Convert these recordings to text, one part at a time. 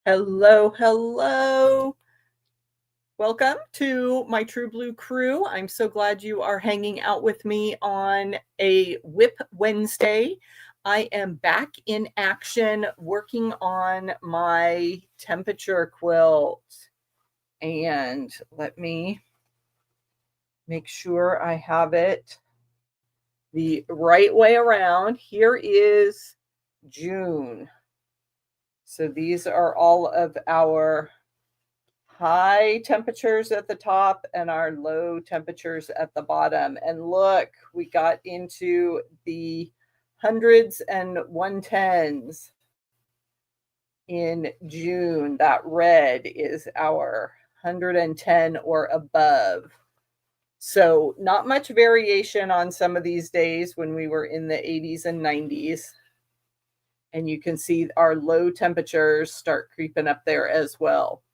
Hello, hello. Welcome to my True Blue crew. I'm so glad you are hanging out with me on a Whip Wednesday. I am back in action working on my temperature quilt. And let me make sure I have it the right way around. Here is June. So these are all of our high temperatures at the top and our low temperatures at the bottom. And look, we got into the hundreds and 110s in June. That red is our 110 or above. So not much variation on some of these days when we were in the 80s and 90s. And you can see our low temperatures start creeping up there as well.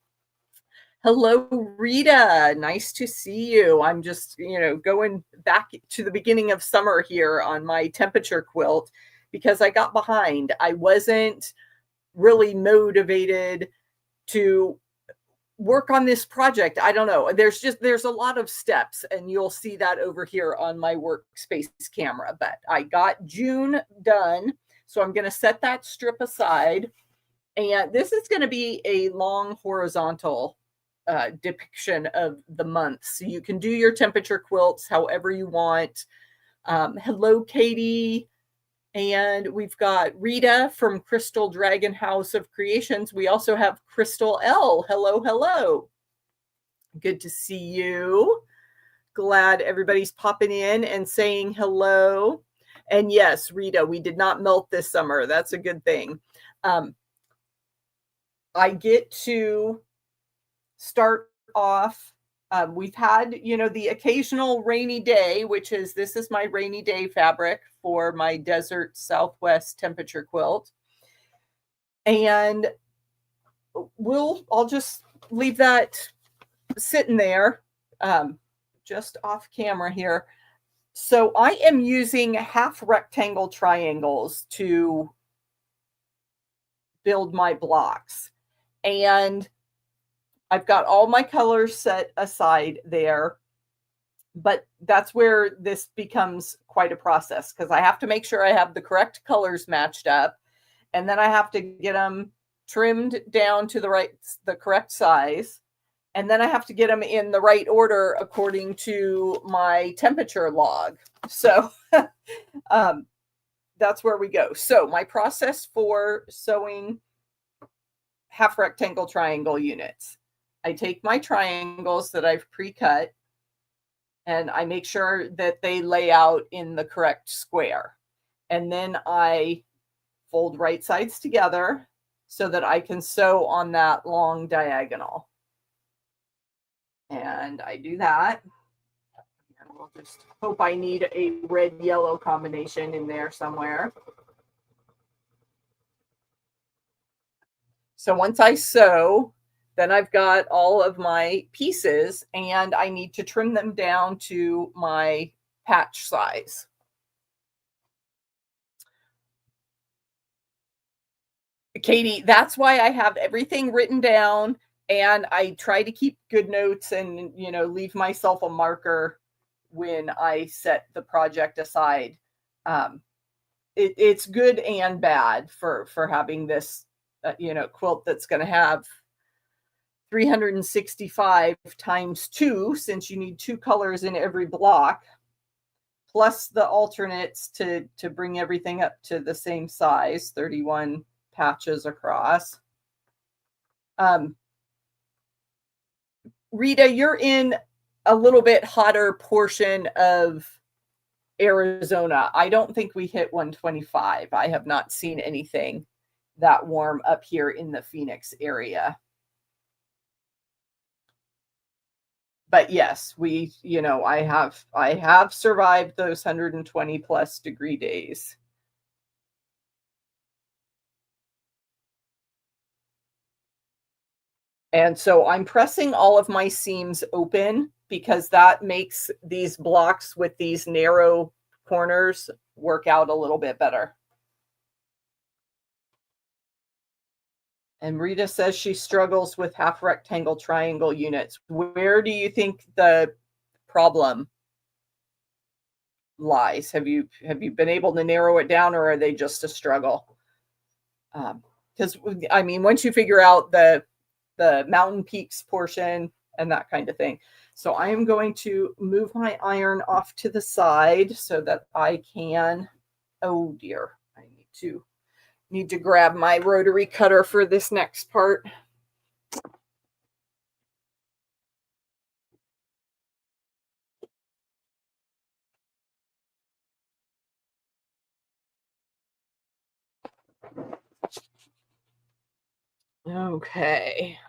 Hello, Rita. Nice to see you. I'm just, going back to the beginning of summer here on my temperature quilt because I got behind. I wasn't really motivated to work on this project. I don't know. There's a lot of steps, and you'll see that over here on my workspace camera. But I got June done, so I'm going to set that strip aside. And this is going to be a long horizontal depiction of the months. So you can do your temperature quilts however you want. Hello, Katie. And we've got Rita from Crystal Dragon House of Creations. We also have Crystal L. Hello, hello. Good to see you. Glad everybody's popping in and saying hello. And yes, Rita, we did not melt this summer. That's a good thing. I get to start off. We've had, the occasional rainy day, this is my rainy day fabric for my Desert Southwest temperature quilt. And I'll just leave that sitting there, just off camera here. So I am using half rectangle triangles to build my blocks. And I've got all my colors set aside there, but that's where this becomes quite a process because I have to make sure I have the correct colors matched up, and then I have to get them trimmed down to the correct size, and then I have to get them in the right order according to my temperature log. So that's where we go. So my process for sewing half rectangle triangle units. I take my triangles that I've pre-cut and I make sure that they lay out in the correct square. And then I fold right sides together so that I can sew on that long diagonal. And I do that. And we'll just hope I need a red-yellow combination in there somewhere. So once I sew, then I've got all of my pieces and I need to trim them down to my patch size. Katie, that's why I have everything written down and I try to keep good notes and, leave myself a marker when I set the project aside. It's good and bad for having this, quilt that's going to have 365 times 2, since you need 2 colors in every block, plus the alternates to bring everything up to the same size, 31 patches across. Rita, you're in a little bit hotter portion of Arizona. I don't think we hit 125. I have not seen anything that warm up here in the Phoenix area. But yes, I have survived those 120 plus degree days. And so I'm pressing all of my seams open because that makes these blocks with these narrow corners work out a little bit better. And Rita says she struggles with half rectangle triangle units. Where do you think the problem lies? Have you been able to narrow it down, or are they just a struggle? Because I mean, once you figure out the mountain peaks portion and that kind of thing. So I am going to move my iron off to the side so that I can, oh dear, I need to grab my rotary cutter for this next part. Okay.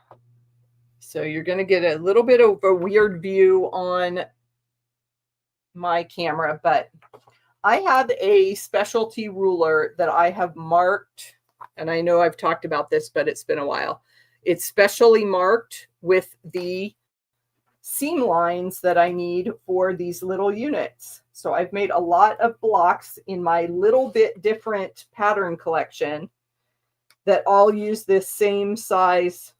So you're going to get a little bit of a weird view on my camera, but I have a specialty ruler that I have marked, and I know I've talked about this, but it's been a while. It's specially marked with the seam lines that I need for these little units. So I've made a lot of blocks in my little bit different pattern collection that all use this same size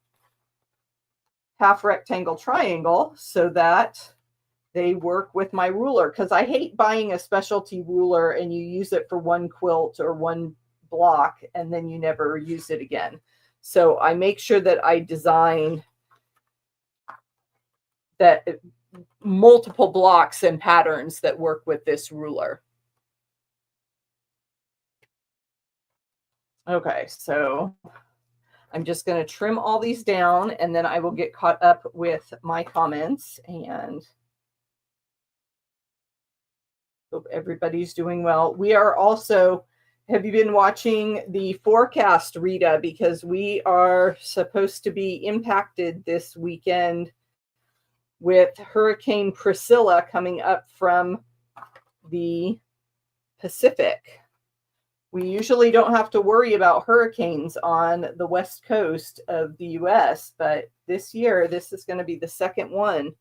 half rectangle triangle so that they work with my ruler, because I hate buying a specialty ruler and you use it for one quilt or one block and then you never use it again. So I make sure that I design that multiple blocks and patterns that work with this ruler. Okay, so I'm just going to trim all these down and then I will get caught up with my comments, and hope everybody's doing well. We are also, have you been watching the forecast, Rita? Because we are supposed to be impacted this weekend with Hurricane Priscilla coming up from the Pacific. We usually don't have to worry about hurricanes on the west coast of the US, but this year, this is going to be the second one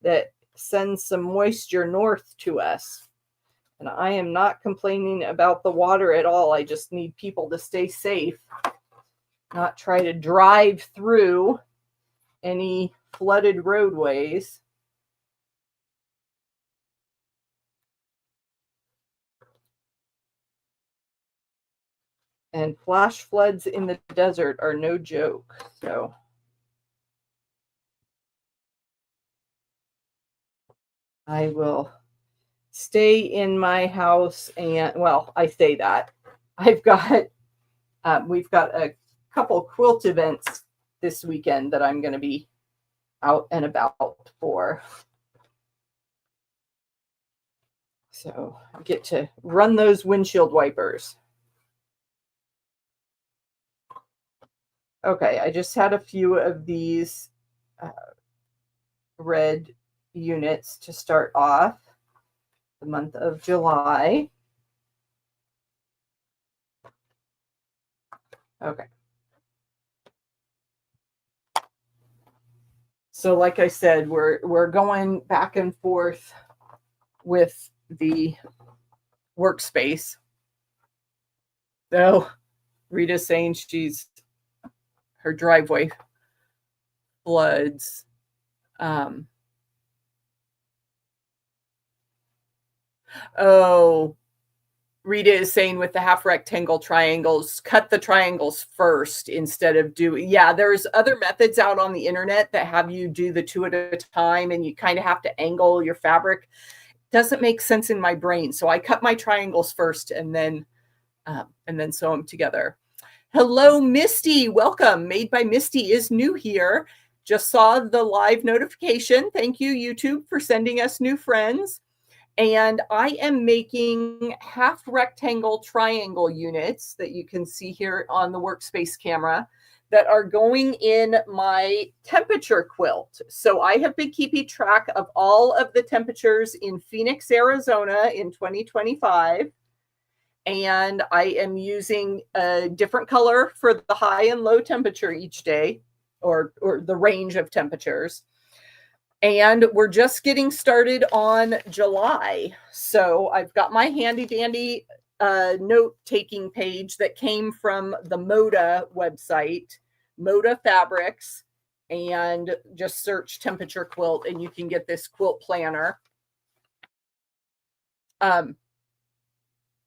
that sends some moisture north to us. And I am not complaining about the water at all. I just need people to stay safe, not try to drive through any flooded roadways. And flash floods in the desert are no joke. So I will stay in my house, and well, I say that I've got we've got a couple quilt events this weekend that I'm going to be out and about for. So I get to run those windshield wipers. Okay, I just had a few of these red units to start off the month of July. Okay. So like I said, we're going back and forth with the workspace. So Rita's saying her driveway floods. Oh, Rita is saying with the half rectangle triangles, cut the triangles first instead of doing, yeah, there's other methods out on the internet that have you do the two at a time and you kind of have to angle your fabric. Doesn't make sense in my brain. So I cut my triangles first and then sew them together. Hello, Misty. Welcome. Made by Misty is new here. Just saw the live notification. Thank you, YouTube, for sending us new friends. And I am making half rectangle triangle units that you can see here on the workspace camera that are going in my temperature quilt. So I have been keeping track of all of the temperatures in Phoenix, Arizona in 2025. And I am using a different color for the high and low temperature each day, or the range of temperatures. And we're just getting started on July. So I've got my handy dandy note-taking page that came from the Moda website, Moda Fabrics and just search temperature quilt and you can get this quilt planner.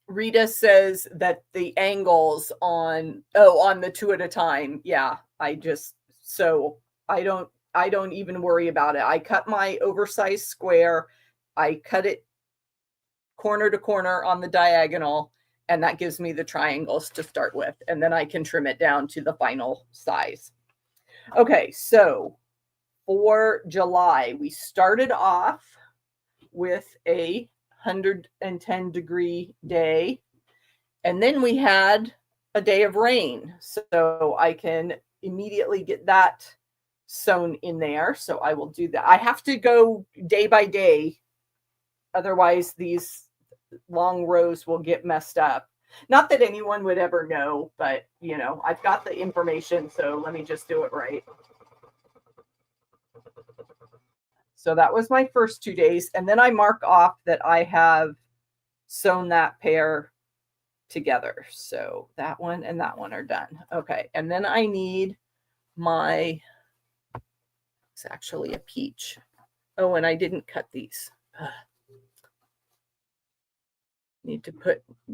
Rita says that the angles on the 2 at a time. Yeah, I don't even worry about it. I cut my oversized square. I cut it corner to corner on the diagonal, and that gives me the triangles to start with. And then I can trim it down to the final size. Okay, so for July, we started off with a 110-degree day, and then we had a day of rain. So I can immediately get that sewn in there. So I will do that. I have to go day by day. Otherwise, these long rows will get messed up. Not that anyone would ever know, but you know, I've got the information, so let me just do it right. So that was my first 2 days. And then I mark off that I have sewn that pair together. So that one and that one are done. Okay. And then I need it's actually a peach. Oh, and I didn't cut these. Need to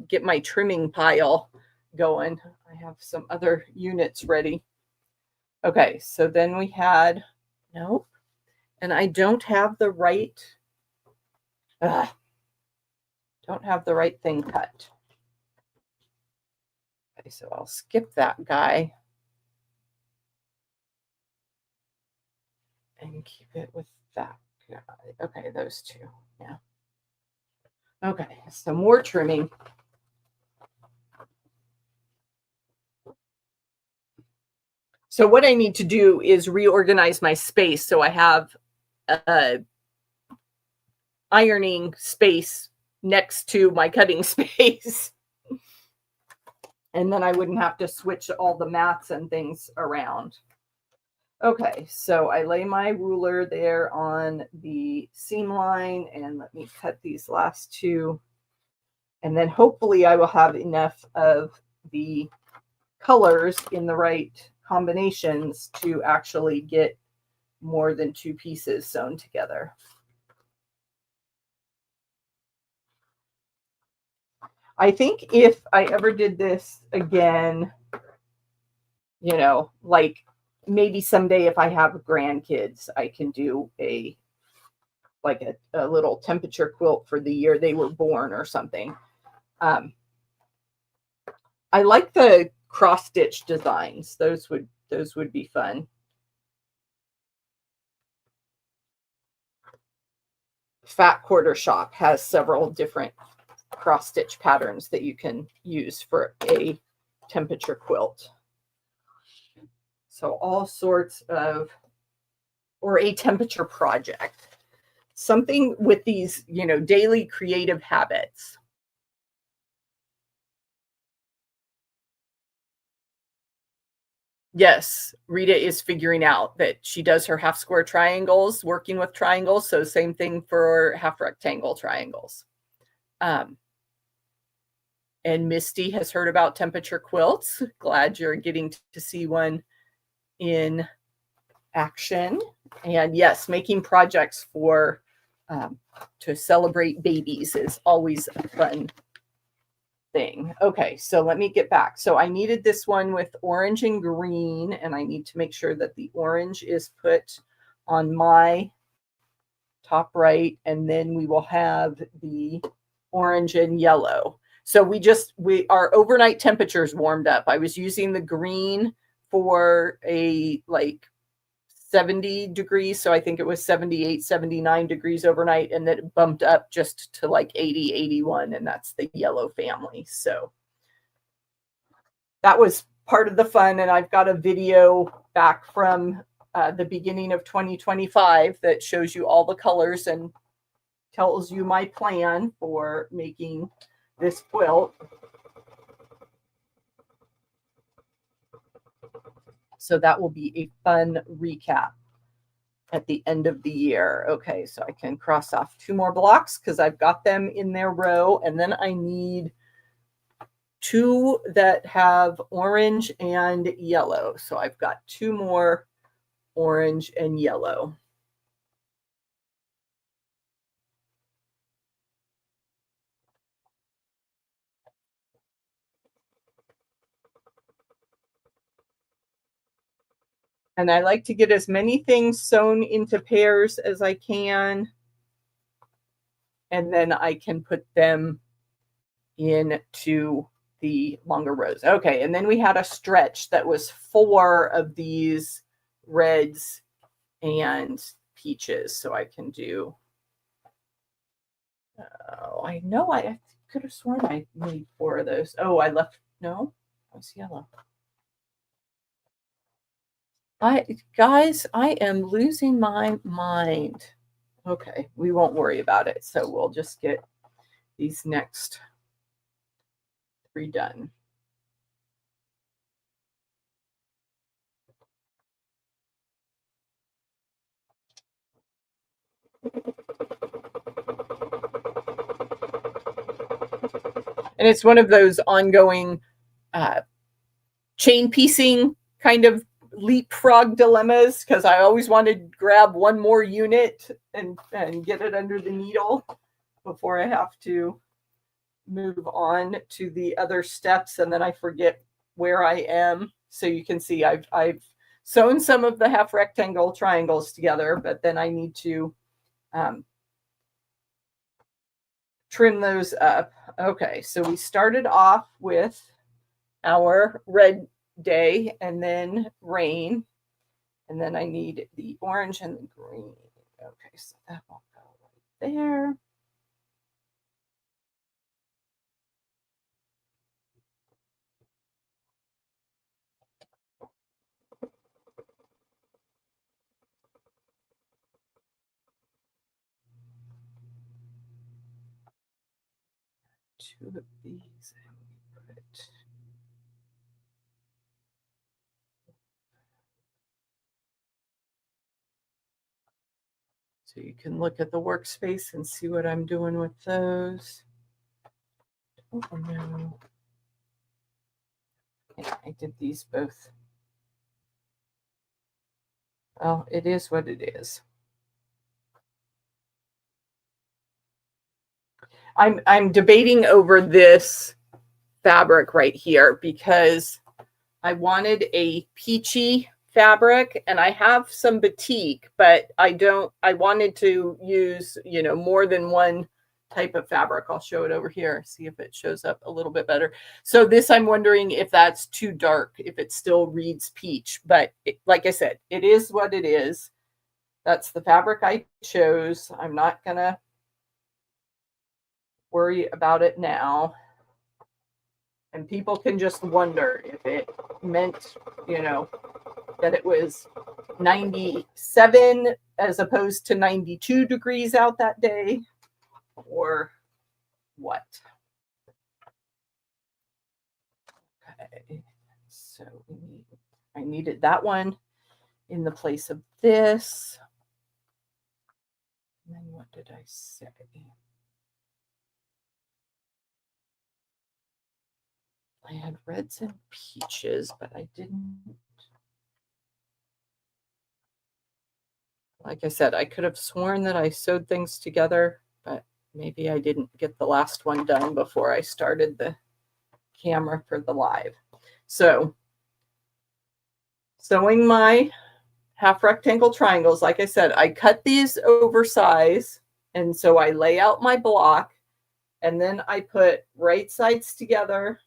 get my trimming pile going. I have some other units ready. Okay. So then we had, nope. And I don't have the right, thing cut. Okay, so I'll skip that guy and keep it with that guy. Okay, those two. Yeah. Okay, so more trimming. So what I need to do is reorganize my space so I have a ironing space next to my cutting space. And then I wouldn't have to switch all the mats and things around. Okay, so I lay my ruler there on the seam line and let me cut these last two. And then hopefully I will have enough of the colors in the right combinations to actually get more than 2 pieces sewn together. I think if I ever did this again, you know, like maybe someday if I have grandkids, I can do a little temperature quilt for the year they were born or something. I like the cross stitch designs. Those would be fun. Fat Quarter Shop has several different cross stitch patterns that you can use for a temperature quilt. So all sorts of, or a temperature project, something with these, you know, daily creative habits. Yes, Rita is figuring out that she does her half square triangles, working with triangles. So same thing for half rectangle triangles. And Misty has heard about temperature quilts. Glad you're getting to see one in action. And yes, making projects for to celebrate babies is always a fun thing. Okay, so let me get back. So I needed this one with orange and green, and I need to make sure that the orange is put on my top right, and then we will have the orange and yellow. So our overnight temperatures warmed up. I was using the green for a 70 degrees. So I think it was 78, 79 degrees overnight. And then it bumped up just to 80, 81. And that's the yellow family. So that was part of the fun. And I've got a video back from the beginning of 2025 that shows you all the colors and tells you my plan for making this quilt. So that will be a fun recap at the end of the year. Okay, so I can cross off 2 more blocks because I've got them in their row. And then I need two that have orange and yellow. So I've got two more orange and yellow. And I like to get as many things sewn into pairs as I can. And then I can put them into the longer rows. Okay, and then we had a stretch that was 4 of these reds and peaches. So I can do, oh, I know I could have sworn I made 4 of those. Oh, I left, no, that was yellow. Guys, I am losing my mind. Okay, we won't worry about it. So we'll just get these next 3 done. And it's one of those ongoing chain piecing kind of leapfrog dilemmas, because I always want to grab one more unit and get it under the needle before I have to move on to the other steps, and then I forget where I am. So you can see I've sewn some of the half rectangle triangles together, but then I need to trim those up. Okay, so we started off with our red day and then rain, and then I need the orange and the green. Okay, so that will go right there. Two of these, and we put so you can look at the workspace and see what I'm doing with those. Oh no. Yeah, I did these both. Well, it is what it is. I'm debating over this fabric right here because I wanted a peachy fabric, and I have some batik, but I wanted to use, more than one type of fabric. I'll show it over here, see if it shows up a little bit better. So this, I'm wondering if that's too dark, if it still reads peach, but like I said, it is what it is. That's the fabric I chose. I'm not gonna worry about it now. And people can just wonder if it meant, that it was 97 as opposed to 92 degrees out that day, or what. Okay, so I needed that one in the place of this. And then what did I say? I had reds and peaches, but I didn't. Like I said, I could have sworn that I sewed things together, but maybe I didn't get the last one done before I started the camera for the live. So sewing my half rectangle triangles, like I said, I cut these oversize, and so I lay out my block, and then I put right sides together,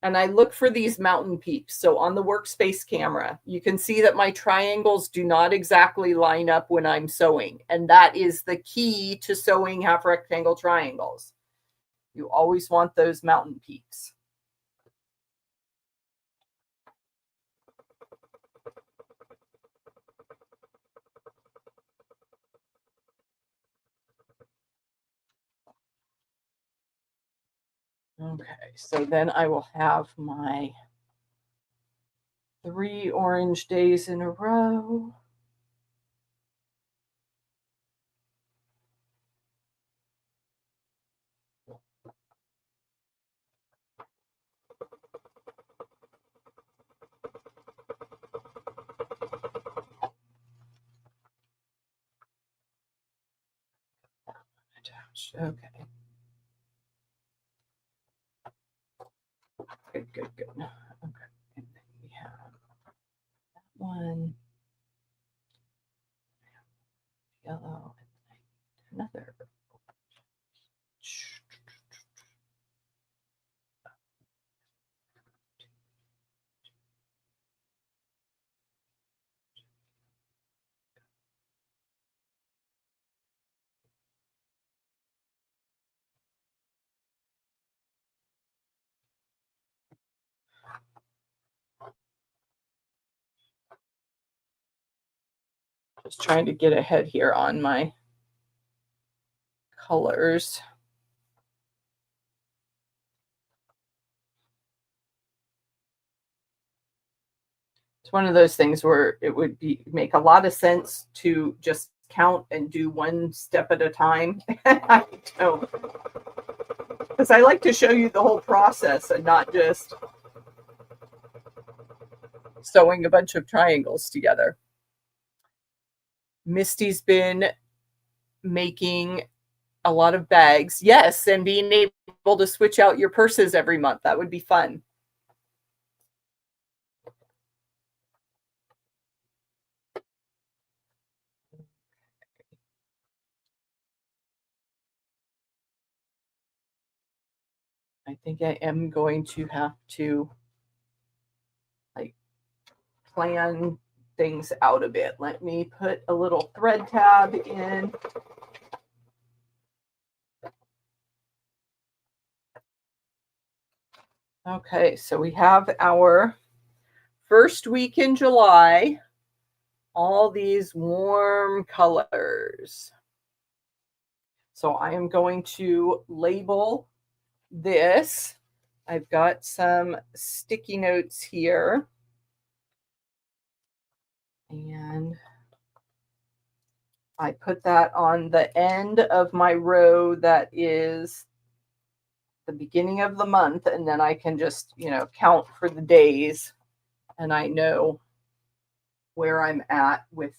and I look for these mountain peaks. So on the workspace camera, you can see that my triangles do not exactly line up when I'm sewing, and that is the key to sewing half rectangle triangles. You always want those mountain peaks. Okay, so then I will have my 3 orange days in a row. much. Okay. Good, good, good. Okay. And then we have that one. Yellow. And another. Just trying to get ahead here on my colors. It's one of those things where it would make a lot of sense to just count and do one step at a time. I don't, because I like to show you the whole process and not just sewing a bunch of triangles together. Misty's been making a lot of bags. Yes, and being able to switch out your purses every month. That would be fun. I think I am going to have to like plan things out a bit. Let me put a little thread tab in. Okay, so we have our first week in July, all these warm colors. So I am going to label this. I've got some sticky notes here. And I put that on the end of my row that is the beginning of the month, and then I can just, count for the days, and I know where I'm at with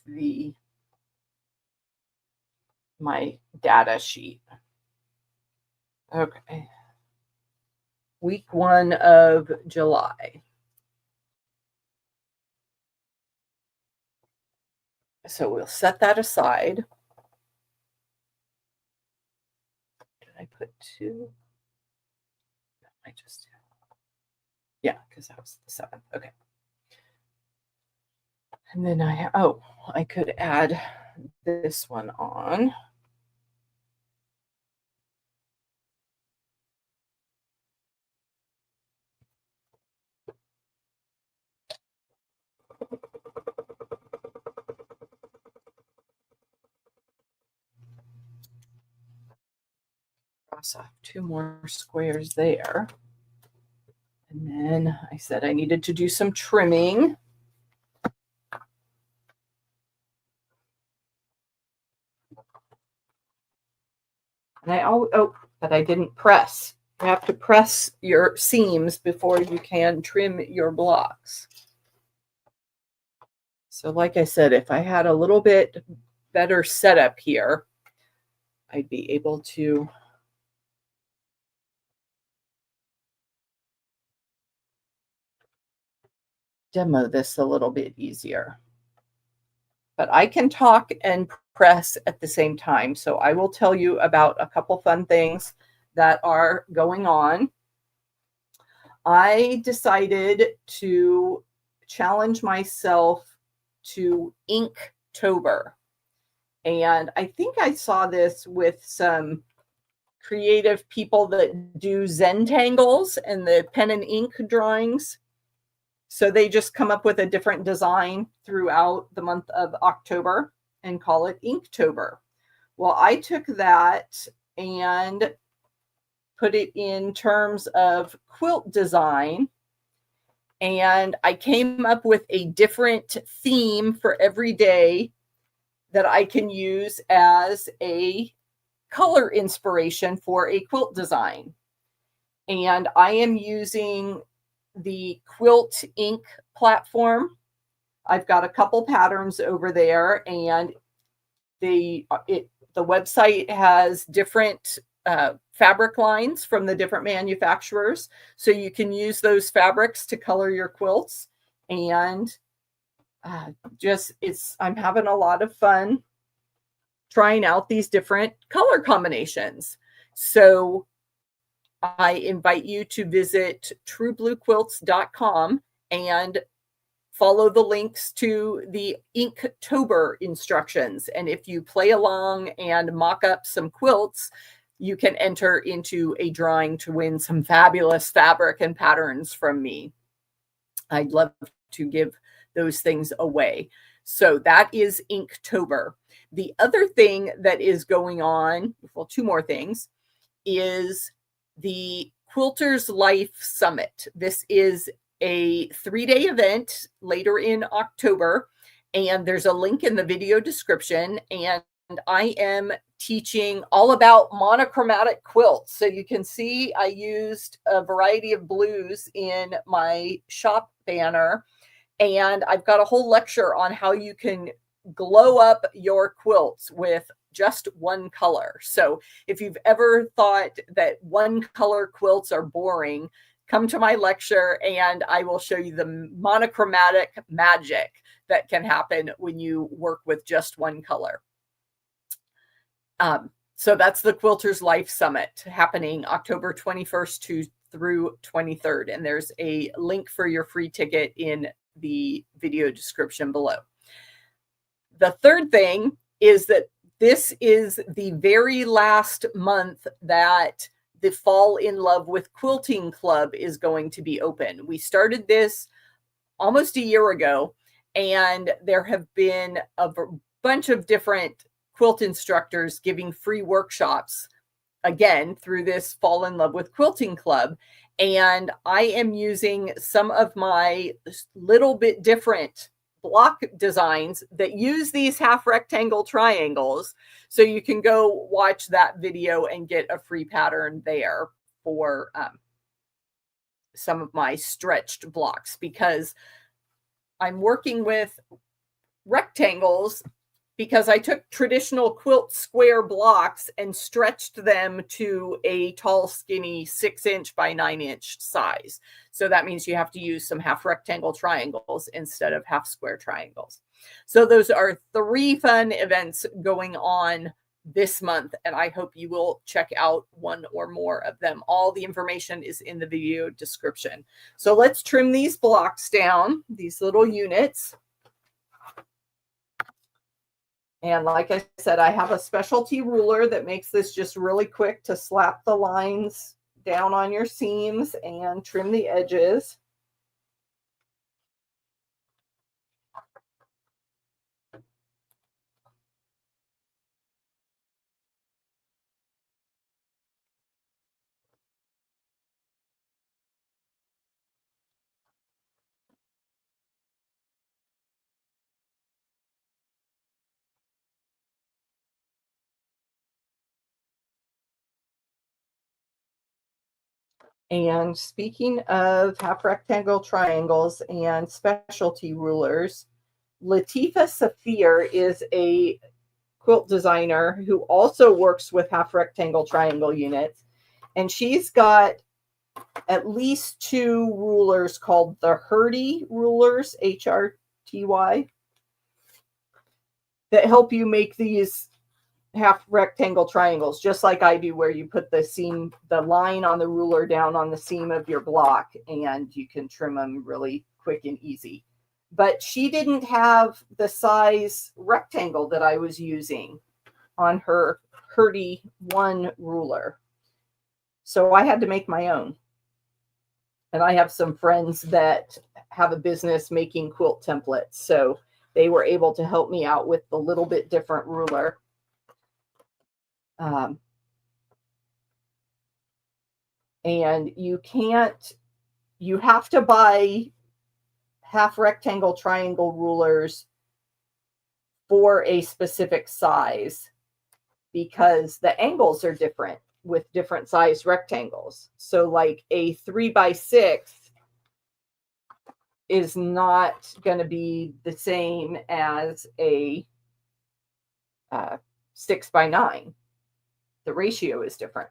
my data sheet. Okay. Week 1 of July. So we'll set that aside. Did I put 2? I just, yeah, because that was the 7th. Okay. And then I could add this one on. Cross off 2 more squares there. And then I said I needed to do some trimming. And but I didn't press. You have to press your seams before you can trim your blocks. So like I said, if I had a little bit better setup here, I'd be able to demo this a little bit easier. But I can talk and press at the same time. So I will tell you about a couple fun things that are going on. I decided to challenge myself to Inktober. And I think I saw this with some creative people that do Zentangles and the pen and ink drawings. So they just come up with a different design throughout the month of October and call it Inktober. Well, I took that and put it in terms of quilt design, and I came up with a different theme for every day that I can use as a color inspiration for a quilt design. And I am using the Quilt Ink platform. I've got a couple patterns over there, and the The website has different fabric lines from the different manufacturers. So you can use those fabrics to color your quilts. And I'm having a lot of fun trying out these different color combinations. So I invite you to visit truebluequilts.com and follow the links to the Inktober instructions. And if you play along and mock up some quilts, you can enter into a drawing to win some fabulous fabric and patterns from me. I'd love to give those things away. So that is Inktober. The other thing that is going on, well, two more things, is the Quilters Life Summit. This is a 3-day event later in October, and there's a link in the video description. And I am teaching all about monochromatic quilts. So you can see I used a variety of blues in my shop banner, and I've got a whole lecture on how you can glow up your quilts with just one color. So if you've ever thought that one color quilts are boring, come to my lecture and I will show you the monochromatic magic that can happen when you work with just one color. So that's the Quilters Life Summit happening October 21st through 23rd. And there's a link for your free ticket in the video description below. The third thing is that this is the very last month that the Fall in Love with Quilting Club is going to be open. We started this almost a year ago, and there have been a bunch of different quilt instructors giving free workshops, again, through this Fall in Love with Quilting Club. And I am using some of my little bit different block designs that use these half rectangle triangles. So you can go watch that video and get a free pattern there for some of my stretched blocks, because I'm working with rectangles because I took traditional quilt square blocks and stretched them to a tall, skinny 6-inch by 9-inch size. So that means you have to use some half rectangle triangles instead of half square triangles. So those are 3 fun events going on this month, and I hope you will check out one or more of them. All the information is in the video description. So let's trim these blocks down, these little units. And like I said, I have a specialty ruler that makes this just really quick to slap the lines down on your seams and trim the edges. And speaking of half rectangle triangles and specialty rulers, Latifa Safir is a quilt designer who also works with half rectangle triangle units. And she's got at least 2 rulers called the Hurdy rulers, HRTY, that help you make these half rectangle triangles, just like I do, where you put the line on the ruler down on the seam of your block, and you can trim them really quick and easy. But she didn't have the size rectangle that I was using on her Hurdy 1 ruler. So I had to make my own. And I have some friends that have a business making quilt templates, so they were able to help me out with the little bit different ruler. And you have to buy half rectangle triangle rulers for a specific size, because the angles are different with different size rectangles. So like a 3x6 is not going to be the same as a 6 by 9. The ratio is different.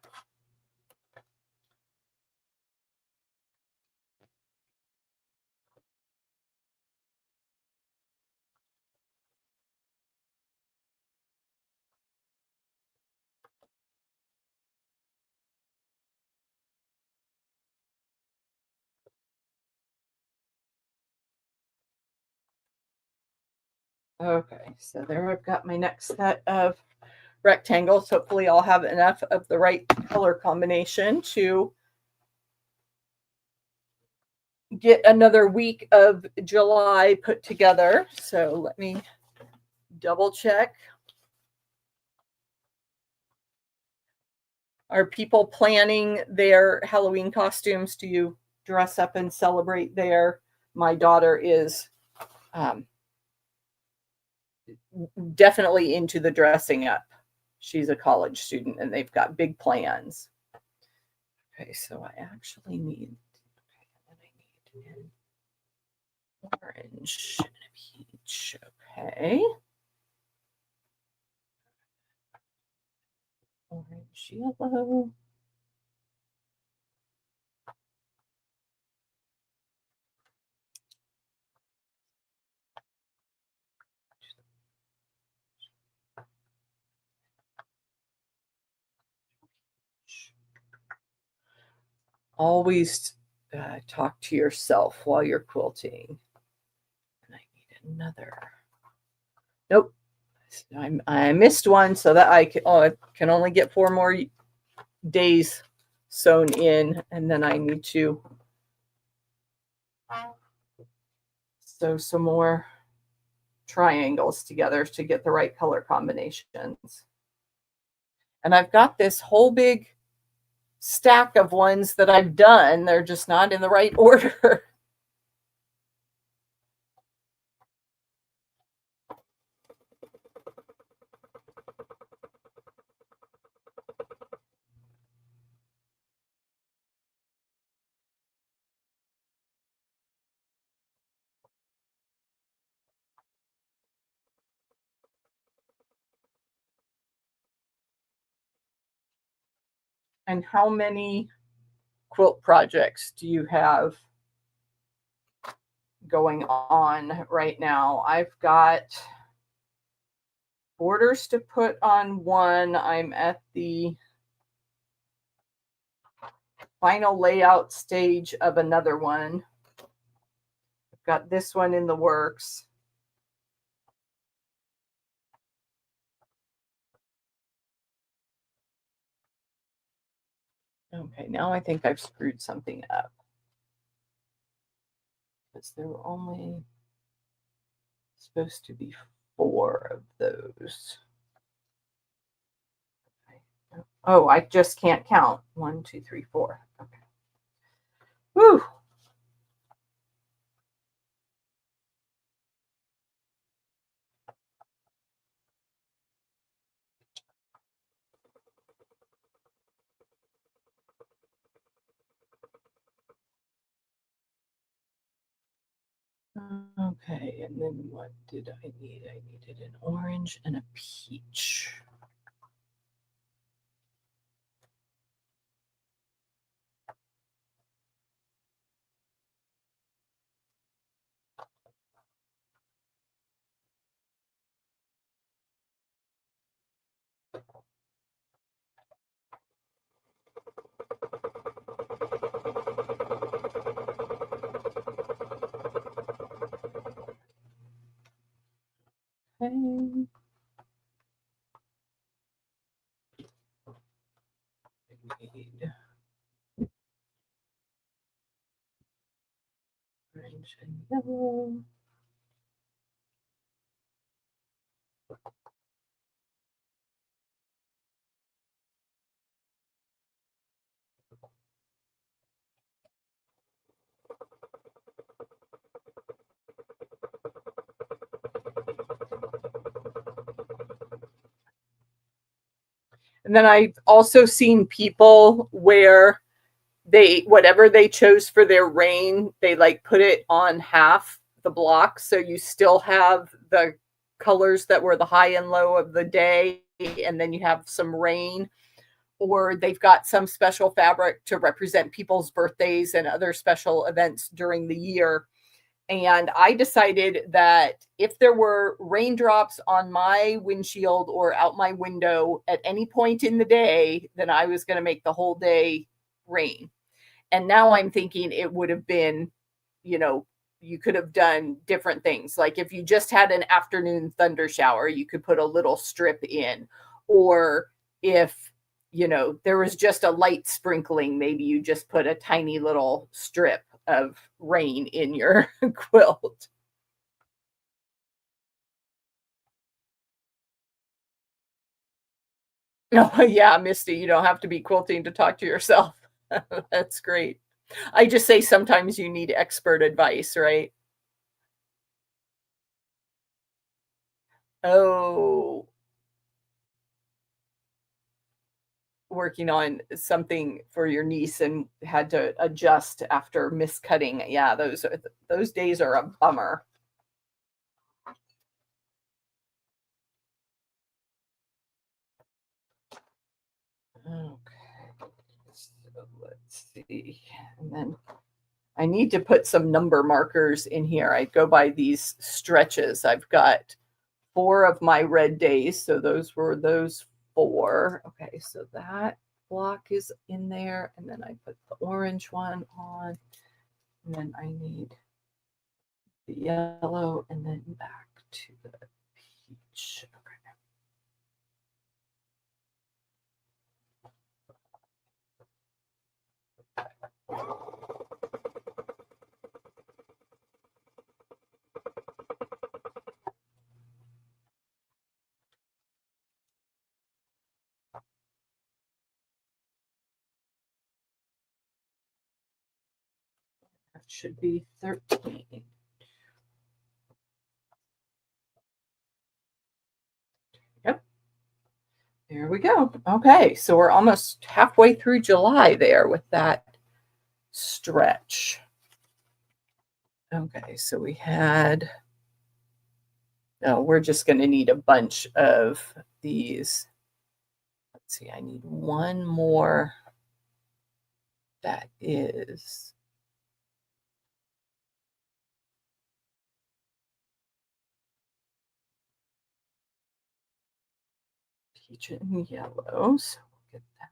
Okay, so there I've got my next set of rectangles. Hopefully I'll have enough of the right color combination to get another week of July put together. So let me double check. Are people planning their Halloween costumes? Do you dress up and celebrate there? My daughter is definitely into the dressing up. She's a college student and they've got big plans. Okay, so I actually need, an orange and a peach. Okay. Orange, yellow. Always talk to yourself while you're quilting. And I need another. Nope. I missed one, so that I can only get 4 more days sewn in, and then I need to sew some more triangles together to get the right color combinations. And I've got this whole big stack of ones that I've done. They're just not in the right order. And how many quilt projects do you have going on right now? I've got borders to put on one. I'm at the final layout stage of another one. I've got this one in the works. Okay, now I think I've screwed something up. Because there were only supposed to be 4 of those. Okay. Oh, I just can't count. 1, 2, 3, 4. Okay. Whew. Okay, and then what did I need? I needed an orange and a peach. Okay. Need orange and yellow. And then I've also seen people where whatever they chose for their rain, they like put it on half the block. So you still have the colors that were the high and low of the day. and then you have some rain, or they've got some special fabric to represent people's birthdays and other special events during the year. And I decided that if there were raindrops on my windshield or out my window at any point in the day, then I was going to make the whole day rain. And now I'm thinking it would have been, you know, you could have done different things. Like if you just had an afternoon thunder shower, you could put a little strip in. Or if, you know, there was just a light sprinkling, maybe you just put a tiny little strip of rain in your quilt. Oh, yeah, Misty, you don't have to be quilting to talk to yourself. That's great. I just say sometimes you need expert advice, right? Oh, working on something for your niece and had to adjust after miscutting. Yeah, those days are a bummer. Okay, so let's see. And then I need to put some number markers in here. I go by these stretches. I've got 4 of my red days, so those were those 4. Okay, so that block is in there, and then I put the orange one on, and then I need the yellow, and then back to the peach. Okay. That should be 13. Yep. There we go. Okay, so we're almost halfway through July there with that stretch. Okay, so we had, no, we're just going to need a bunch of these. Let's see, I need one more that is peach and yellow. So we'll get that.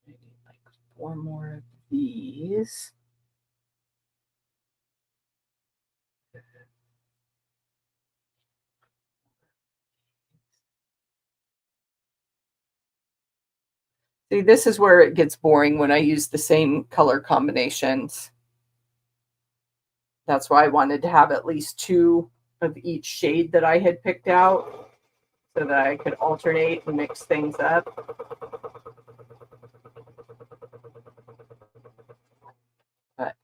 I need like 4 more of these. See, this is where it gets boring when I use the same color combinations. That's why I wanted to have at least 2 of each shade that I had picked out so that I could alternate and mix things up. But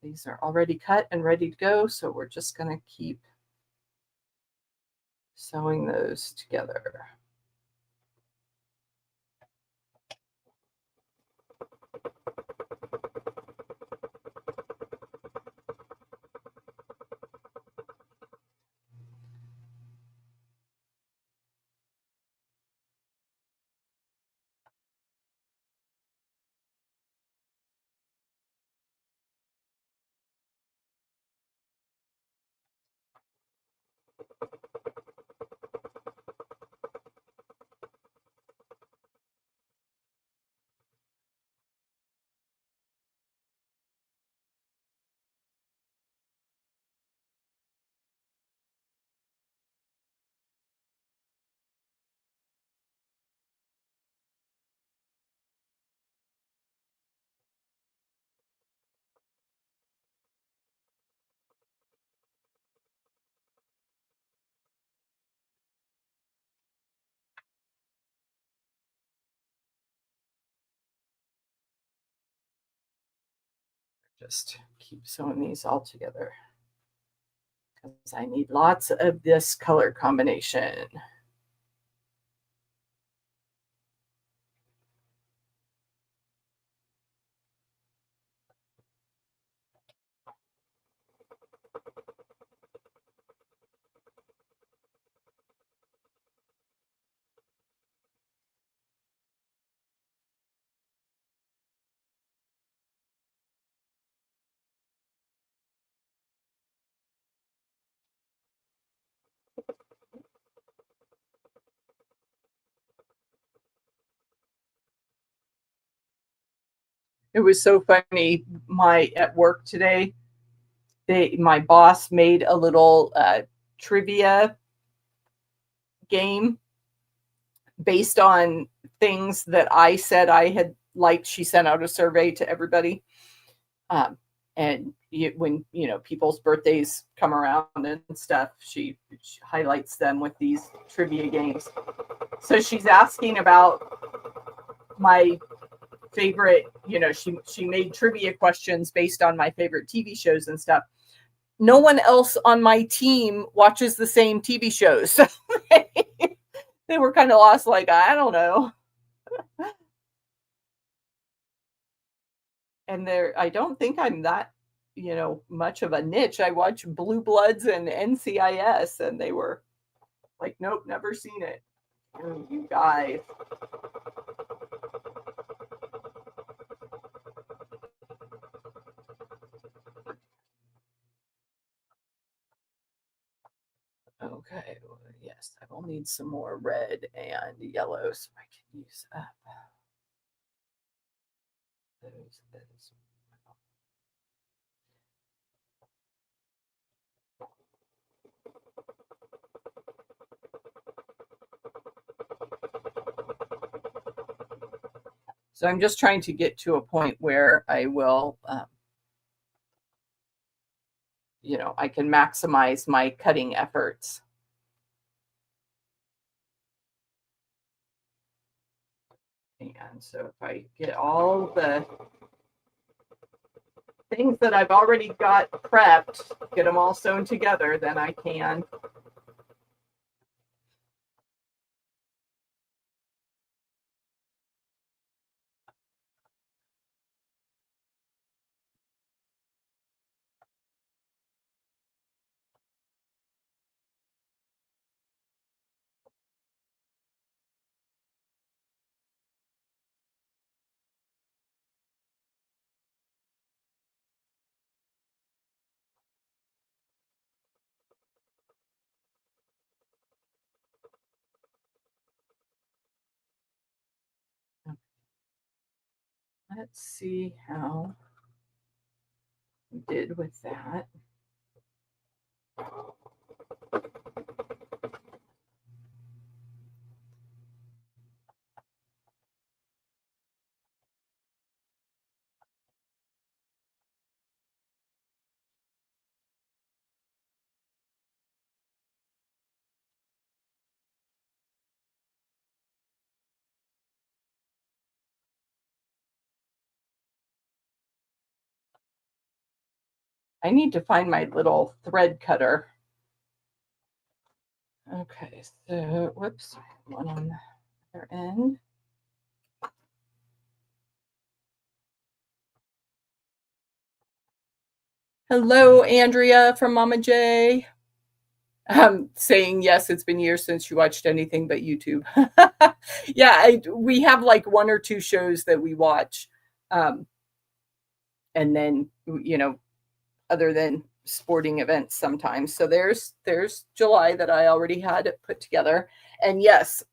these are already cut and ready to go, so we're just going to keep sewing those together. Just keep sewing these all together. because I need lots of this color combination. It was so funny. At work today, my boss made a little trivia game based on things that I said I had liked. She sent out a survey to everybody. And when people's birthdays come around and stuff, she highlights them with these trivia games. So she's asking about my favorite, she made trivia questions based on my favorite TV shows and stuff. No one else on my team watches the same TV shows. They were kind of lost, like, I don't know. And I don't think I'm that, much of a niche. I watch Blue Bloods and NCIS, and they were like, nope, never seen it. Oh, you guys. Okay, well, yes, I will need some more red and yellow so I can use up those. So I'm just trying to get to a point where I will, I can maximize my cutting efforts. And so if I get all the things that I've already got prepped, get them all sewn together, then I can. Let's see how we did with that. I need to find my little thread cutter. Okay, so whoops, one on the other end. Hello, Andrea from Mama J. Saying yes, it's been years since you watched anything but YouTube. Yeah, we have like one or two shows that we watch, and then other than sporting events sometimes. So there's July that I already had put together, and yes,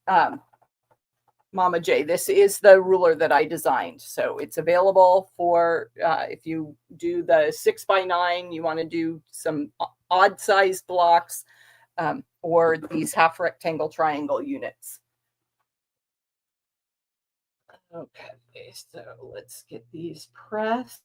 Mama J, this is the ruler that I designed. So it's available for if you do the 6x9, you want to do some odd sized blocks, or these half rectangle triangle units. Okay, so let's get these pressed.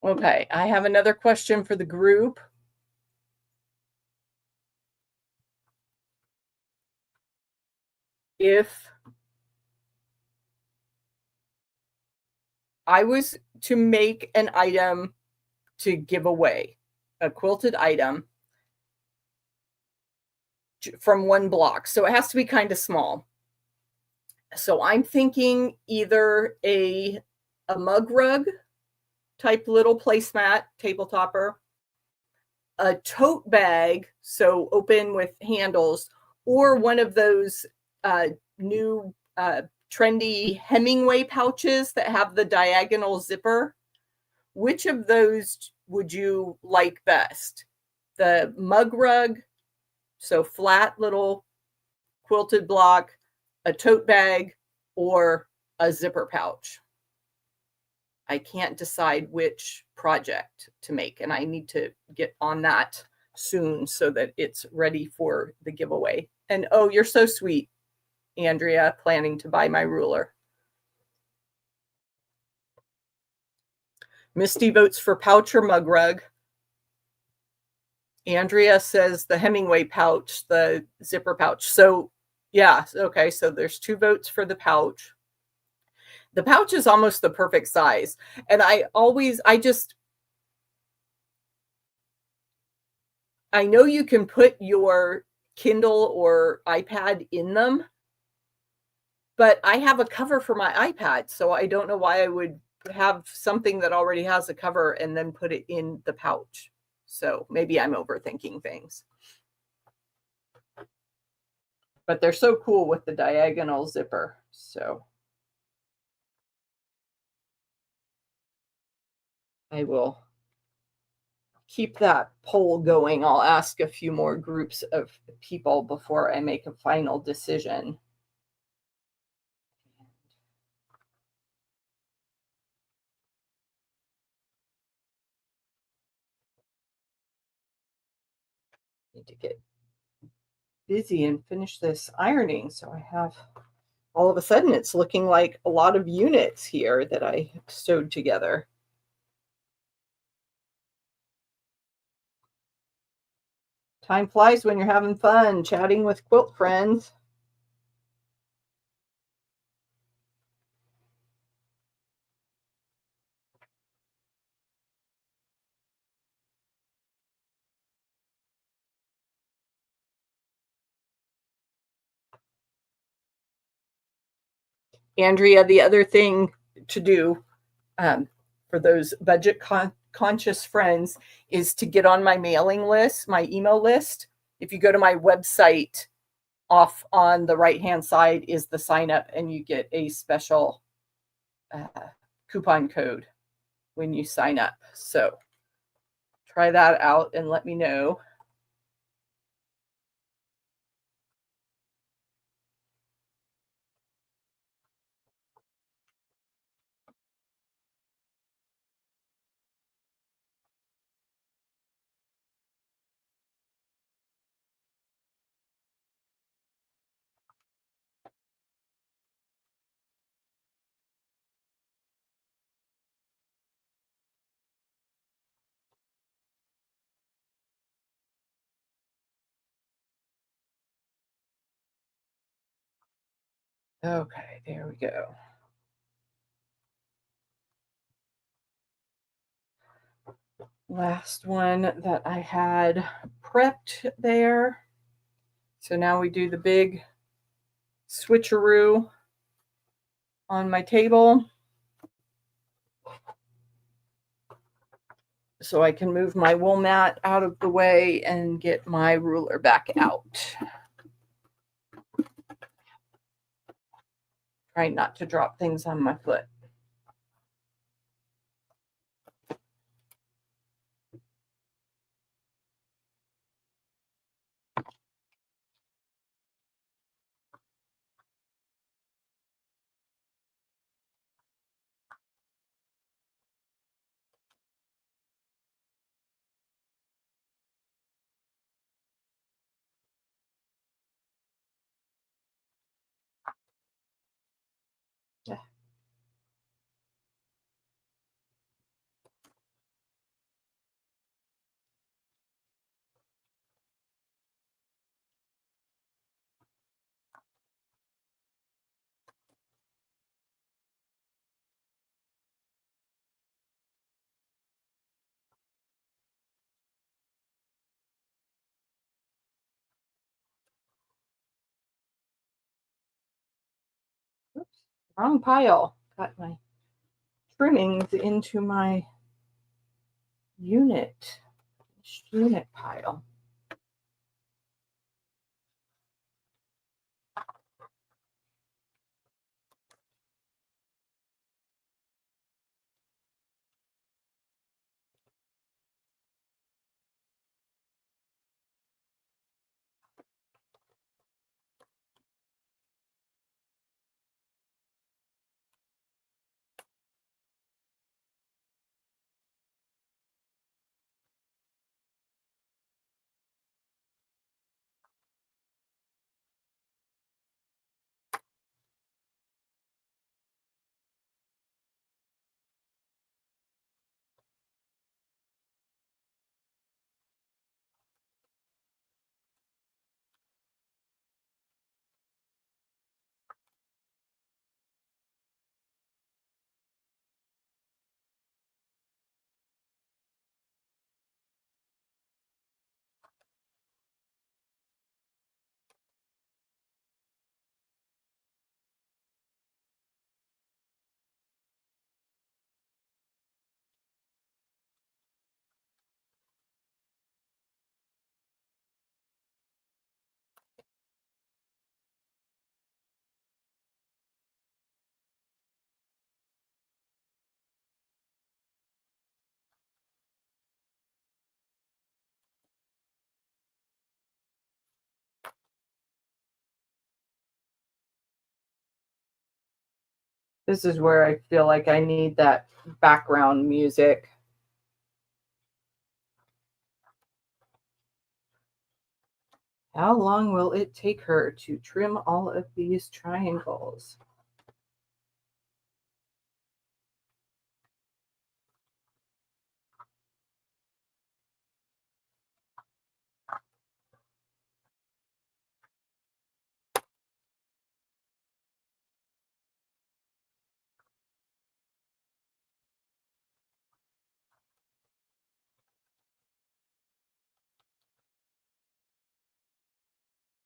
Okay, I have another question for the group. If I was to make an item to give away, a quilted item from one block, so it has to be kind of small. So I'm thinking either a mug rug type little placemat, table topper, a tote bag, so open with handles, or one of those new trendy Hemingway pouches that have the diagonal zipper. Which of those would you like best? The mug rug, so flat little quilted block, a tote bag, or a zipper pouch? I can't decide which project to make, and I need to get on that soon so that it's ready for the giveaway. And oh, you're so sweet, Andrea, planning to buy my ruler. Misty votes for pouch or mug rug. Andrea says the Hemingway pouch, the zipper pouch. So yeah, okay, so there's 2 votes for the pouch. The pouch is almost the perfect size. And I know you can put your Kindle or iPad in them, but I have a cover for my iPad, so I don't know why I would have something that already has a cover and then put it in the pouch. So maybe I'm overthinking things. But they're so cool with the diagonal zipper. So I will keep that poll going. I'll ask a few more groups of people before I make a final decision. Need to get busy and finish this ironing. So I have, all of a sudden, it's looking like a lot of units here that I sewed together. Time flies when you're having fun, chatting with quilt friends. Andrea, the other thing to do for those budget conscious friends is to get on my mailing list, my email list. If you go to my website, off on the right hand side is the sign up, and you get a special coupon code when you sign up. So try that out and let me know. Okay, there we go. Last one that I had prepped there. So now we do the big switcheroo on my table. So I can move my wool mat out of the way and get my ruler back out. Trying not to drop things on my foot. Wrong pile. Got my trimmings into my unit pile. This is where I feel like I need that background music. How long will it take her to trim all of these triangles?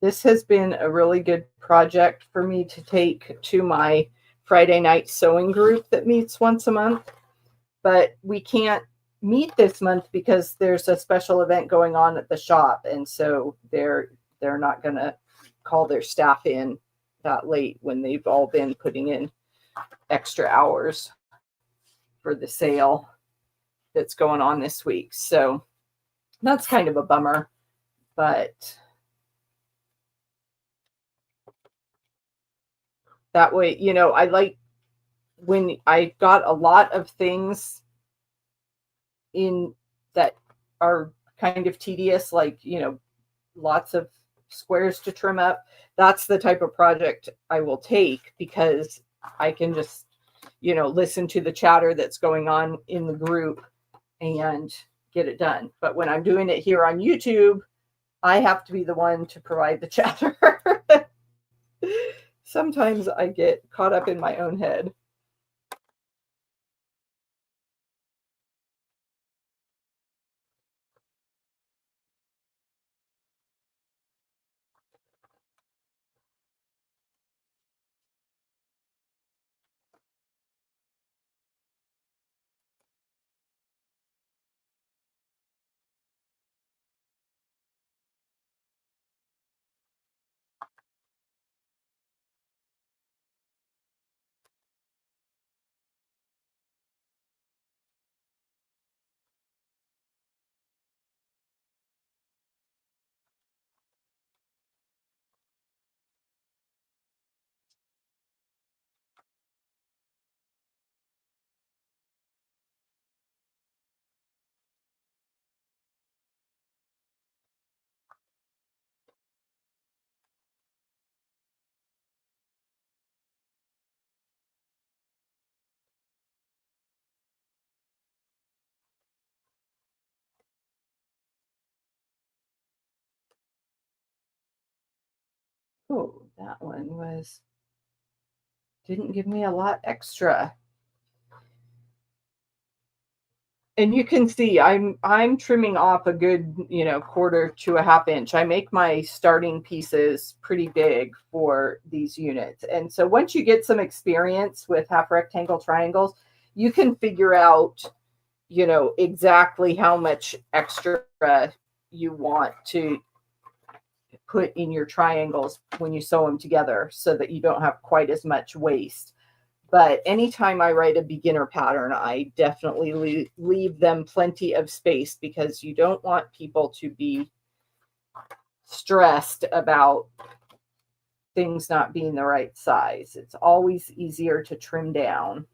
This has been a really good project for me to take to my Friday night sewing group that meets once a month. But we can't meet this month because there's a special event going on at the shop, and so they're not going to call their staff in that late when they've all been putting in extra hours for the sale that's going on this week. So that's kind of a bummer, but that way, you know, I like when I got a lot of things in that are kind of tedious, like, you know, lots of squares to trim up. That's the type of project I will take because I can just, you know, listen to the chatter that's going on in the group and get it done. But when I'm doing it here on YouTube, I have to be the one to provide the chatter. Sometimes I get caught up in my own head. Oh, that one didn't give me a lot extra. And you can see I'm trimming off a good, quarter to a half inch. I make my starting pieces pretty big for these units. And so once you get some experience with half rectangle triangles, you can figure out, exactly how much extra you want to put in your triangles when you sew them together so that you don't have quite as much waste. But anytime I write a beginner pattern, I definitely leave them plenty of space, because you don't want people to be stressed about things not being the right size. It's always easier to trim down.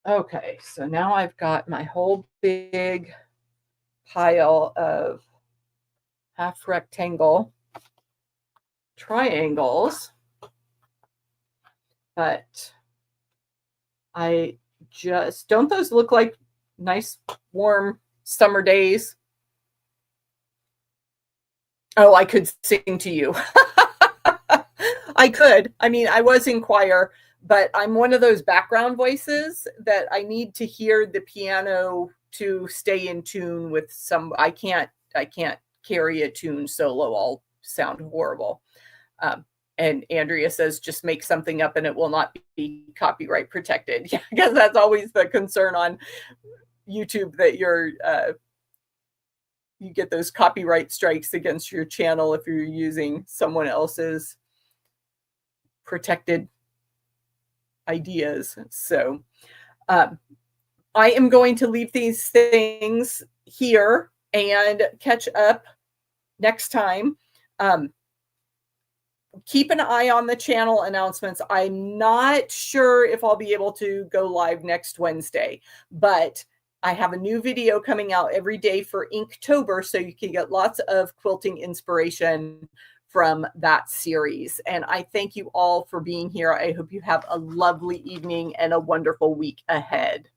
Okay, so now I've got my whole big pile of half rectangle triangles, but I just, don't those look like nice warm summer days? Oh, I could sing to you. I could. I mean, I was in choir, but I'm one of those background voices that I need to hear the piano to stay in tune with some. I can't carry a tune solo. I'll sound horrible. And Andrea says, just make something up and it will not be copyright protected. Yeah, because that's always the concern on YouTube, that you get those copyright strikes against your channel if you're using someone else's protected ideas. So I am going to leave these things here and catch up next time. Keep an eye on the channel announcements. I'm not sure if I'll be able to go live next Wednesday, but I have a new video coming out every day for Inktober, so you can get lots of quilting inspiration from that series. And I thank you all for being here. I hope you have a lovely evening and a wonderful week ahead.